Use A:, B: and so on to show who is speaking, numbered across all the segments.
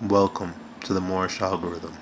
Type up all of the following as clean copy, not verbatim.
A: Welcome to the Moorish algorithm.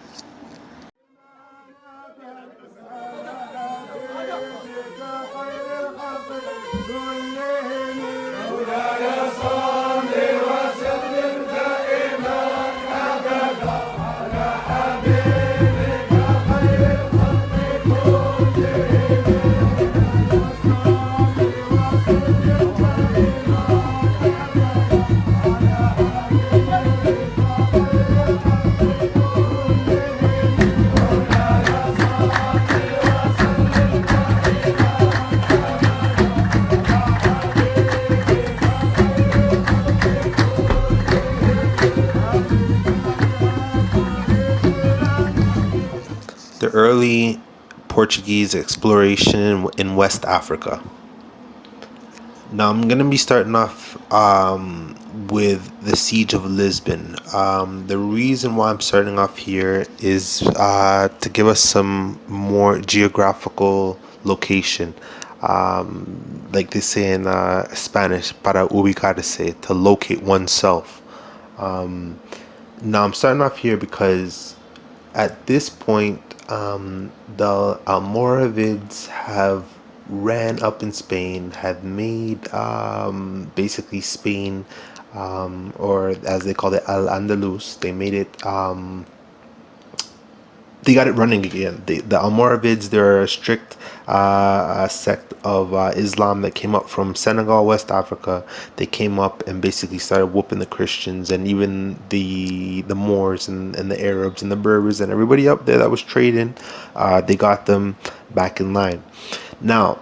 A: The early Portuguese exploration in West Africa. Now I'm gonna be starting off with the siege of Lisbon. The reason why I'm starting off here is to give us some more geographical location. Like they say in Spanish, para ubicarse, to locate oneself. Um, Now I'm starting off here because at this point, the Almoravids have ran up in Spain, have made basically Spain, or as they call it, Al Andalus. They made it. They got it running again. The Almoravids, they're a strict sect of Islam that came up from Senegal, West Africa. They came up and basically started whooping the Christians and even the Moors and the Arabs and the Berbers and everybody up there that was trading. They got them back in line. Now,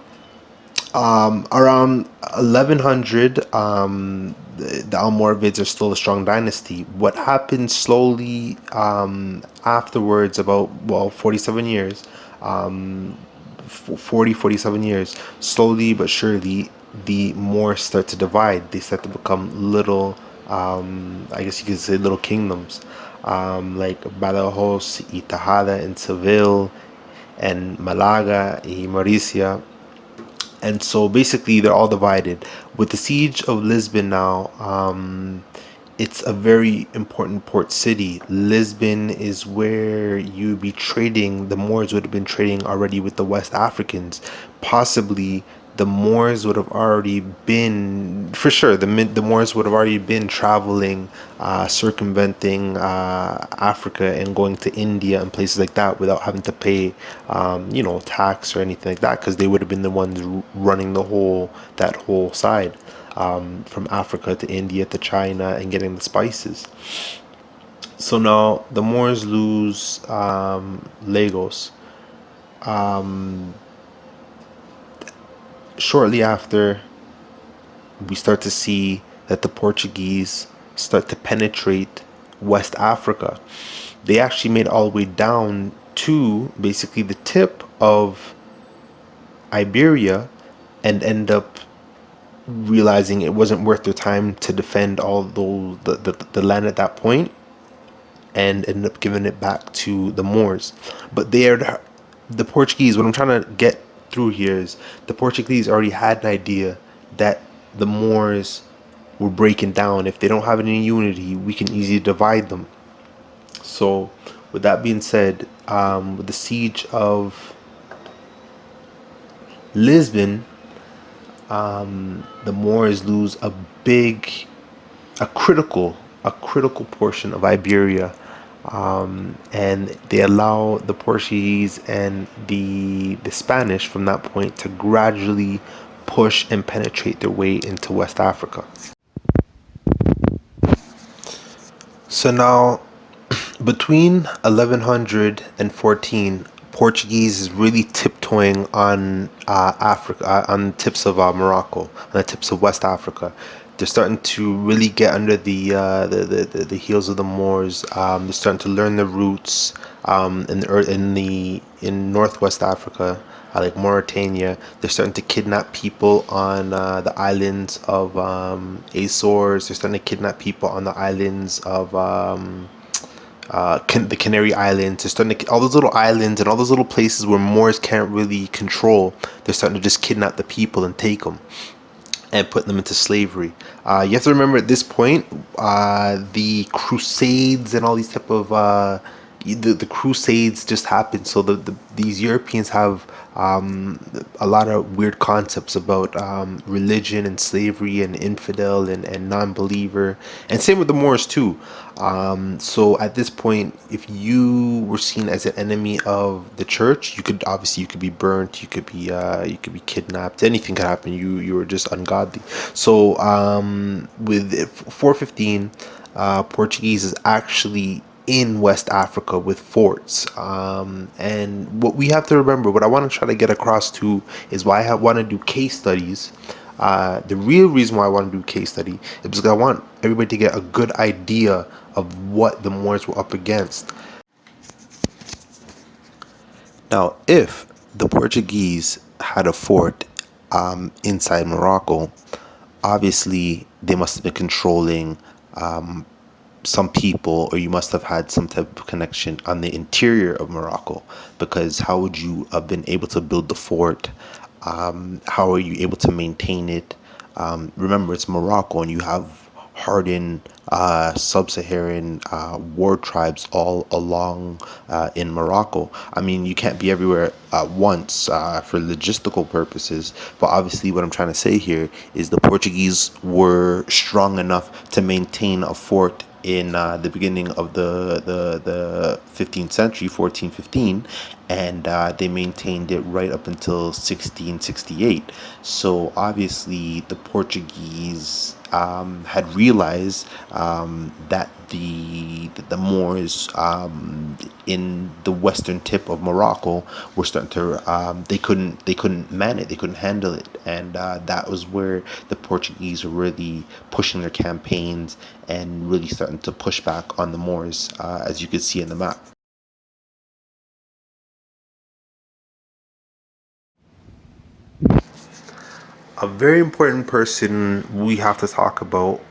A: around 1100, the Almoravids are still a strong dynasty. What happened slowly afterwards, about, well, 47 years, 47 years, slowly but surely, the Moors start to divide. They start to become little, I guess you could say, little kingdoms, like Badajoz, Itajada, and Seville, and Malaga, y Mauricia. And so basically they're all divided. With the siege of Lisbon now, it's a very important port city. Lisbon is where you'd be trading. The Moors would have been trading already with the West Africans. Possibly the Moors would have already been, for sure, the Moors would have already been traveling, circumventing Africa and going to India and places like that without having to pay, tax or anything like that, because they would have been the ones running that whole side, from Africa to India to China and getting the spices. So now the Moors lose Lagos. Um, Shortly after, we start to see that the Portuguese start to penetrate West Africa. They actually made all the way down to basically the tip of Iberia and end up realizing it wasn't worth their time to defend all the land at that point, and ended up giving it back to the Moors. But they are the Portuguese. What I'm trying to get through here is the Portuguese already had an idea that the Moors were breaking down. If they don't have any unity, we can easily divide them. So, with that being said, with the siege of Lisbon, the Moors lose a critical portion of Iberia, and they allow the Portuguese and the Spanish from that point to gradually push and penetrate their way into West Africa. So now, between 1100 and 14, Portuguese is really tiptoeing on Africa, on the tips of Morocco, on the tips of West Africa. They're starting to really get under the heels of the Moors. They're starting to learn the roots, in Northwest Africa, like Mauritania. They're starting to kidnap people on the islands of Azores. They're starting to kidnap people on the islands of the Canary Islands. They're starting to all those little islands and all those little places where Moors can't really control. They're starting to just kidnap the people and take them. and put them into slavery. You have to remember at this point, the Crusades and all these type of the Crusades just happened. So these Europeans have a lot of weird concepts about religion and slavery and infidel and non-believer, and same with the Moors too. So at this point, if you were seen as an enemy of the church, you could be burnt, you could be kidnapped, anything could happen. You were just ungodly. So with 415, Portuguese is actually in West Africa with forts. And what we have to remember, what I want to try to get across to, is why I want to do case studies. The real reason why I want to do case study is because I want everybody to get a good idea of what the Moors were up against. Now, if the Portuguese had a fort inside Morocco, obviously they must have been controlling some people, or you must have had some type of connection on the interior of Morocco, because how would you have been able to build the fort? How are you able to maintain it? Remember, it's Morocco, and you have hardened sub-Saharan war tribes all along in Morocco. I mean, you can't be everywhere at once for logistical purposes, but obviously what I'm trying to say here is the Portuguese were strong enough to maintain a fort in the beginning of the 15th century, 1415, and they maintained it right up until 1668. So obviously the Portuguese had realized that the Moors in the western tip of Morocco were starting to they couldn't man it, they couldn't handle it, and that was where the Portuguese were really pushing their campaigns and really starting to push back on the Moors, as you could see in the map. A very important person we have to talk about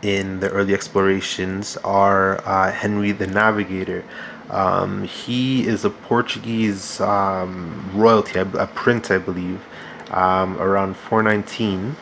A: in the early explorations are Henry the Navigator. He is a Portuguese royalty, a prince, I believe, around 419.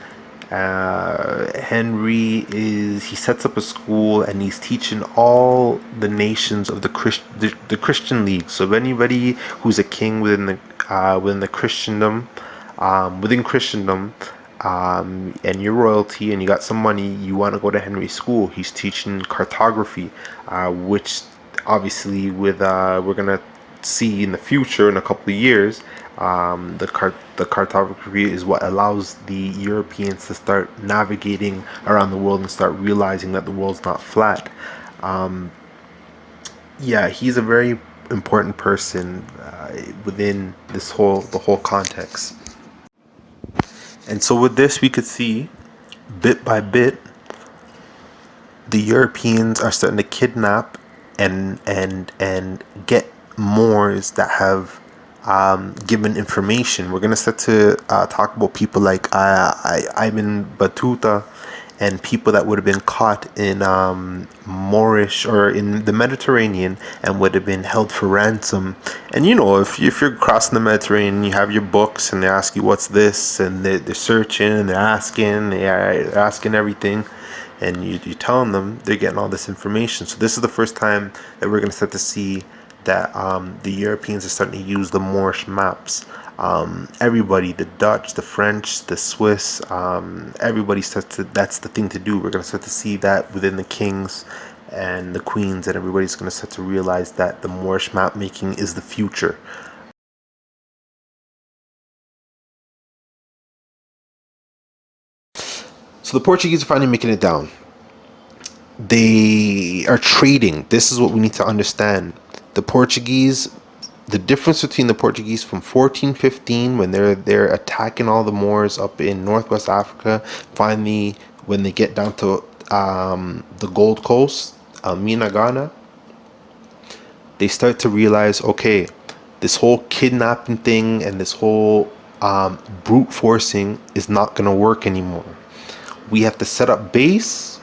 A: He sets up a school and he's teaching all the nations of the Christian League. So if anybody who's a king within the Christendom, and you're royalty and you got some money, you want to go to Henry's school. He's teaching cartography, which obviously we're gonna see in the future in a couple of years. The cartography is what allows the Europeans to start navigating around the world and start realizing that the world's not flat. Yeah, he's a very important person within the whole context. And so with this, we could see bit by bit, the Europeans are starting to kidnap and get Moors that have given information. We're gonna start to talk about people like Ibn Battuta and people that would have been caught in Moorish or in the Mediterranean and would have been held for ransom. And you know, if you're crossing the Mediterranean, you have your books and they ask you what's this, and they're searching and they're asking everything, and you're telling them, they're getting all this information. So this is the first time that we're going to start to see that the Europeans are starting to use the Moorish maps. Everybody, the Dutch, the French, the Swiss, everybody starts to, that's the thing to do. We're going to start to see that within the kings and the queens, and everybody's going to start to realize that the Moorish map making is the future. So the Portuguese are finally making it down. They are trading. This is what we need to understand. The Portuguese, the difference between the Portuguese from 1415, when they're attacking all the Moors up in Northwest Africa, finally when they get down to the Gold Coast, Almina, Ghana, they start to realize, okay, this whole kidnapping thing and this whole brute forcing is not going to work anymore. We have to set up base,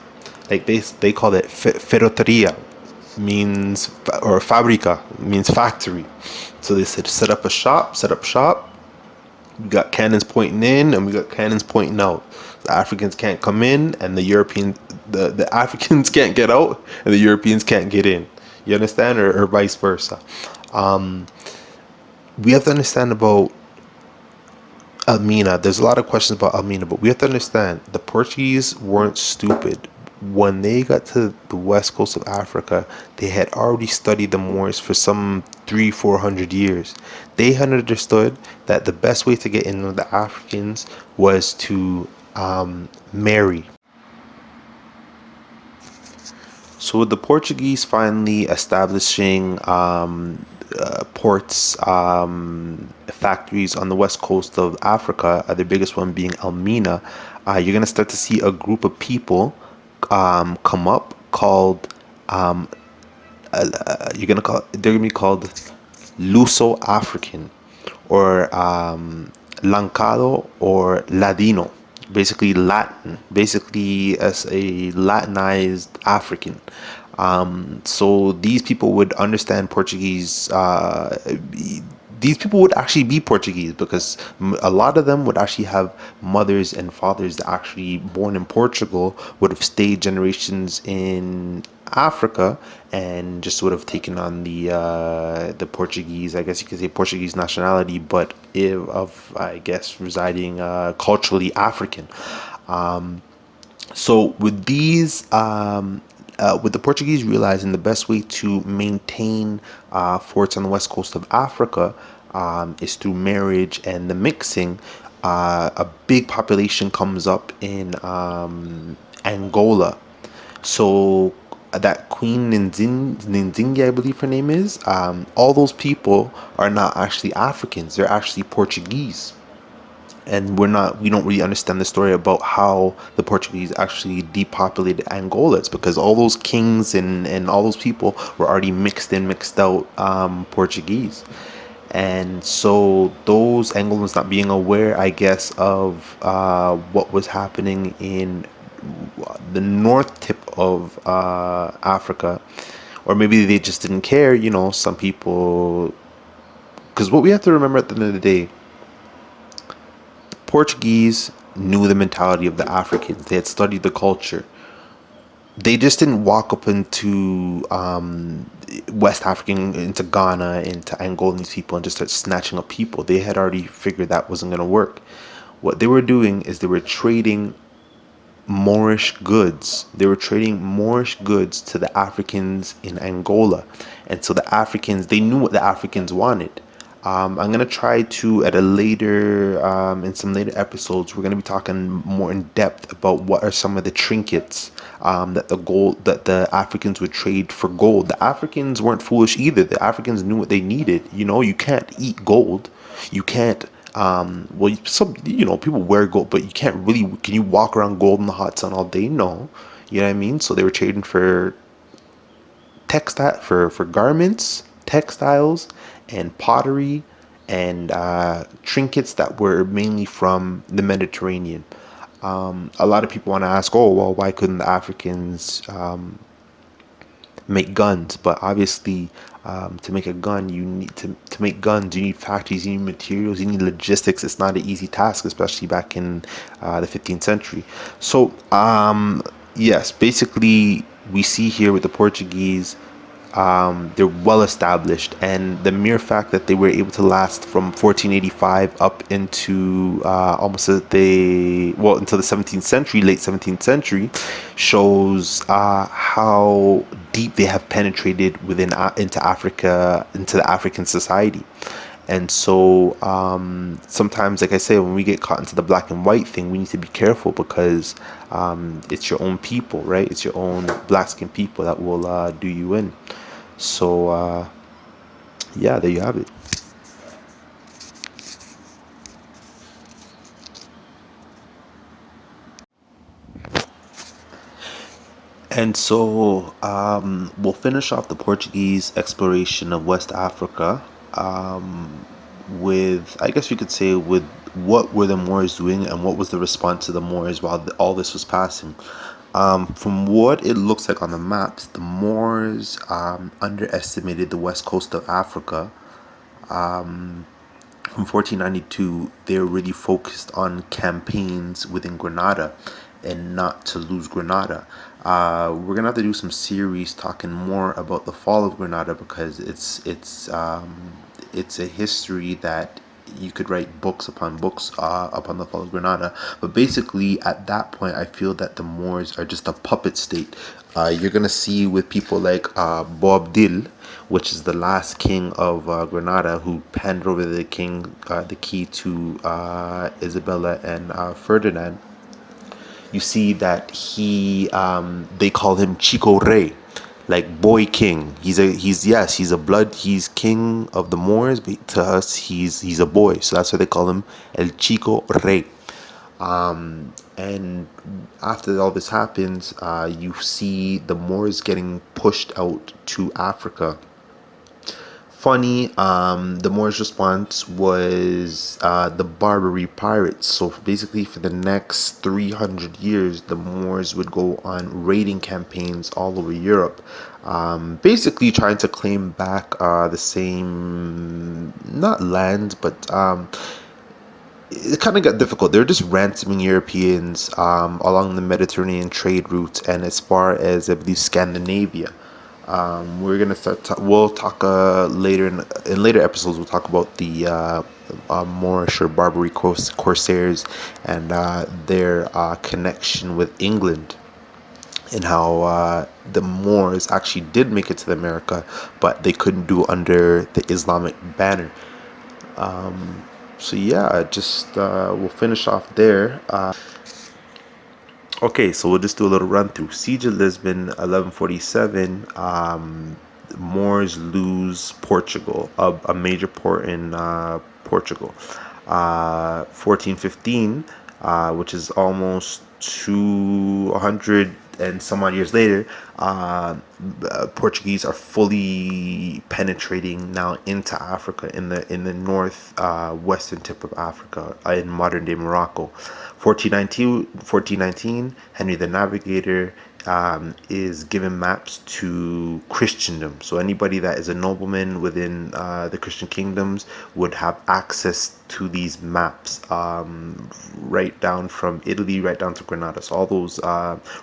A: like they call it ferroteria, means, or fabrica means factory. So they said set up shop, We got cannons pointing in and we got cannons pointing out. The Africans can't come in and the Africans can't get out and the Europeans can't get in. You understand? Or vice versa. Um, we have to understand about Almina. There's a lot of questions about Almina, but we have to understand the Portuguese weren't stupid. When they got to the west coast of Africa, they had already studied the Moors for some 300-400 years. They had understood that the best way to get in with the Africans was to marry. So with the Portuguese finally establishing ports, factories on the west coast of Africa, the biggest one being Elmina, you're gonna start to see a group of people come up called they're gonna be called Luso African or Lancado or Ladino, basically Latin, basically as a Latinized African. So these people would understand Portuguese. These people would actually be Portuguese because a lot of them would actually have mothers and fathers that actually born in Portugal would have stayed generations in Africa and just would have taken on the Portuguese, I guess you could say Portuguese nationality, but of I guess residing culturally African. So with the Portuguese realizing the best way to maintain forts on the west coast of Africa is through marriage and the mixing, a big population comes up in Angola. So that Queen Nzinga, I believe her name is, all those people are not actually Africans; they're actually Portuguese, and we don't really understand the story about how the Portuguese actually depopulated Angola. It's because all those kings and all those people were already mixed out Portuguese. And so those Angolans not being aware, I guess, of what was happening in the north tip of Africa, or maybe they just didn't care. Some people, because what we have to remember at the end of the day, Portuguese knew the mentality of the Africans. They had studied the culture. They just didn't walk up into West African, into Ghana, into Angolan people and just start snatching up people. They had already figured that wasn't going to work. What they were doing is they were trading Moorish goods. They were trading Moorish goods to the Africans in Angola. And so the Africans, they knew what the Africans wanted. I'm going to try to, at a later, in some later episodes, we're going to be talking more in depth about what are some of the trinkets that the Africans would trade for gold. The Africans weren't foolish either. The Africans knew what they needed. You can't eat gold. You can't well, some people wear gold, but you can't really. Can you walk around gold in the hot sun all day? No, you know what I mean. So they were trading for textile, for garments, textiles, and pottery, and trinkets that were mainly from the Mediterranean. A lot of people want to ask, oh well, why couldn't the Africans make guns? But obviously, to make a gun, you need to make guns. You need factories, you need materials, you need logistics. It's not an easy task, especially back in the 15th century. So, yes, basically, we see here with the Portuguese, they're well established, and the mere fact that they were able to last from 1485 up into almost into the 17th century, late 17th century, shows how deep they have penetrated into Africa, into the African society. And so sometimes, like I say, when we get caught into the black and white thing, we need to be careful because it's your own people, right? It's your own black skinned people that will do you in. So, yeah, there you have it. And so we'll finish off the Portuguese exploration of West Africa with, I guess you could say, with what were the Moors doing and what was the response to the Moors while all this was passing. From what it looks like on the maps, the Moors underestimated the west coast of Africa from 1492, they're really focused on campaigns within Granada and not to lose Granada. We're gonna have to do some series talking more about the fall of Granada because it's a history that you could write books upon books upon the fall of Granada. But basically, at that point, I feel that the Moors are just a puppet state. You're gonna see with people like Boab Dil, which is the last king of Granada, who handed over the key to Isabella and Ferdinand. You see that they call him Chico Rey, like boy king. He's a blood, he's king of the Moors, but to us he's a boy, so that's why they call him El Chico Rey. And after all this happens, you see the Moors getting pushed out to Africa. Funny, the Moors' response was the Barbary pirates. So basically, for the next 300 years, the Moors would go on raiding campaigns all over Europe, basically trying to claim back the same, not land, but it kind of got difficult. They're just ransoming Europeans along the Mediterranean trade routes and as far as, I believe, Scandinavia. We're gonna we'll talk later in later episodes. We'll talk about the Moorish or Barbary corsairs and their connection with England, and how the Moors actually did make it to America, but they couldn't do it under the Islamic banner. So yeah, just we'll finish off there. Okay, so we'll just do a little run through. Siege of Lisbon, 1147. Moors lose Portugal, a major port in Portugal. 1415, which is almost 200 and some odd years later, Portuguese are fully penetrating now into Africa in the north western tip of Africa in modern day Morocco. 1419, Henry the Navigator is given maps to Christendom. So anybody that is a nobleman within the Christian kingdoms would have access to these maps, right down from Italy, right down to Granada. So all those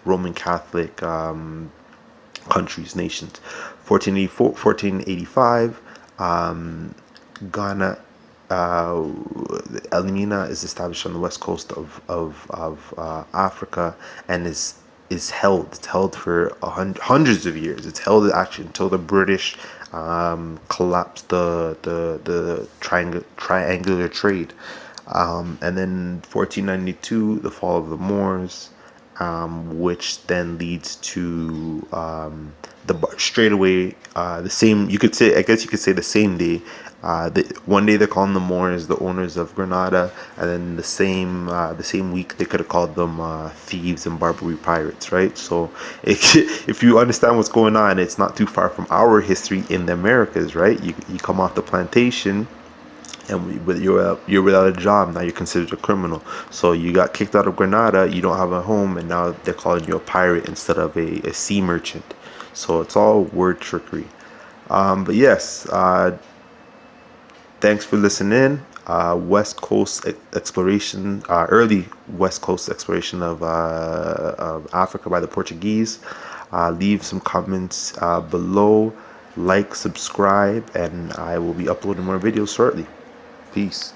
A: Roman Catholic countries, nations. 1485, Ghana, Elmina is established on the west coast of Africa and is held. It's held for hundreds of years. It's held actually until the British collapsed the triangular trade. And then 1492, the fall of the Moors, which then leads to straight away the same. You could say, I guess you could say the same day. One day they're calling the Moors the owners of Granada, and then the same week they could have called them thieves and Barbary pirates, right? So if you understand what's going on, it's not too far from our history in the Americas, right? You come off the plantation and you're without a job. Now you're considered a criminal, so you got kicked out of Granada, you don't have a home, and now they're calling you a pirate instead of a sea merchant. So it's all word trickery. But yes, thanks for listening. West Coast exploration, early West Coast exploration of Africa by the Portuguese. Leave some comments below, like, subscribe, and I will be uploading more videos shortly. Peace.